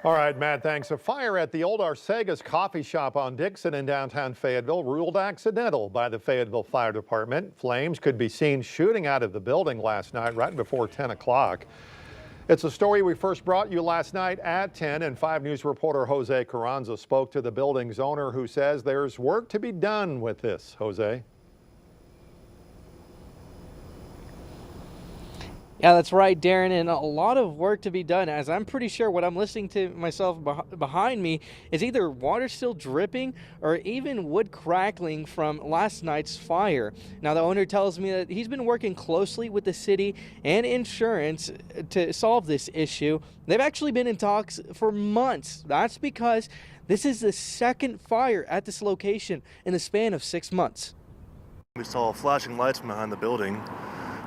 All right, Matt, thanks. A fire at the old Arsaga's coffee shop on Dickson in downtown Fayetteville ruled accidental by the Fayetteville Fire Department. Flames could be seen shooting out of the building last night right before 10 o'clock. It's a story we first brought you last night at 10, and 5 News reporter Jose Carranza spoke to the building's owner, who says there's work to be done with this. Jose? Yeah, that's right, Darren, and a lot of work to be done, as I'm pretty sure what I'm listening to myself behind me is either water still dripping or even wood crackling from last night's fire. Now, the owner tells me that he's been working closely with the city and insurance to solve this issue. They've actually been in talks for months. That's because this is the second fire at this location in the span of 6 months. We saw flashing lights behind the building.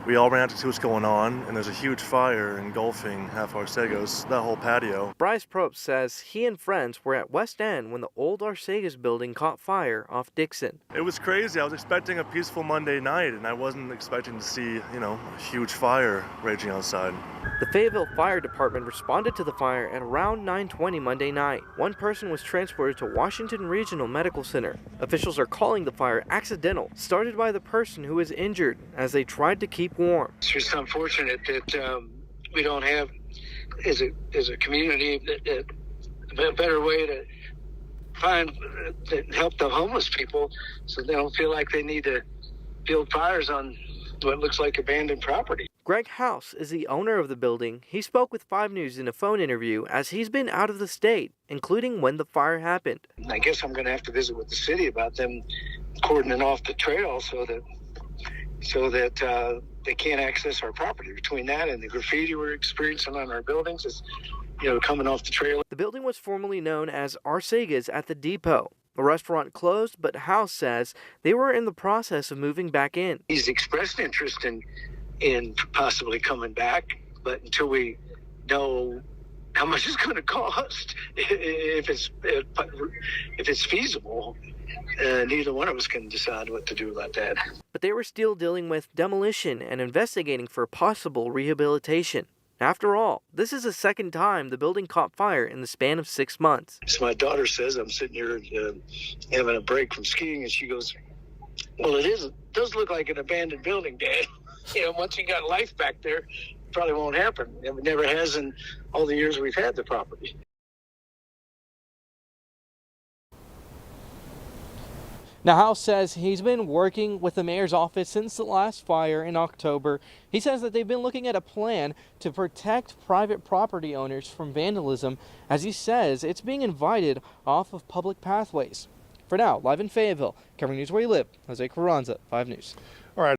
We all ran out to see what's going on, and there's a huge fire engulfing half Arsaga's, that whole patio. Bryce Probst says he and friends were at West End when the old Arsaga's building caught fire off Dickson. It was crazy. I was expecting a peaceful Monday night, and I wasn't expecting to see, a huge fire raging outside. The Fayetteville Fire Department responded to the fire at around 9:20 Monday night. One person was transported to Washington Regional Medical Center. Officials are calling the fire accidental, started by the person who was injured as they tried to keep warm. It's just unfortunate that we don't have, as a community, a better way to help the homeless people, so they don't feel like they need to build fires on what looks like abandoned property. Greg House is the owner of the building. He spoke with 5 News in a phone interview as he's been out of the state, including when the fire happened. I guess I'm going to have to visit with the city about them cordoning off the trail so that they can't access our property. Between that and the graffiti we're experiencing on our buildings, is coming off the trail. The building was formerly known as Arsaga's at the Depot. The restaurant closed, but House says they were in the process of moving back in. He's expressed interest in possibly coming back, but until we know how much it's going to cost, if it's feasible, neither one of us can decide what to do about that. But they were still dealing with demolition and investigating for possible rehabilitation. After all, this is the second time the building caught fire in the span of 6 months. So my daughter says, I'm sitting here having a break from skiing, and she goes, well, it does look like an abandoned building, Dad. Once you got life back there, it probably won't happen. It never has in all the years we've had the property. Now, House says he's been working with the mayor's office since the last fire in October. He says that they've been looking at a plan to protect private property owners from vandalism, as he says it's being invited off of public pathways. For now, live in Fayetteville, covering news where you live, Jose Carranza, 5 News. All right.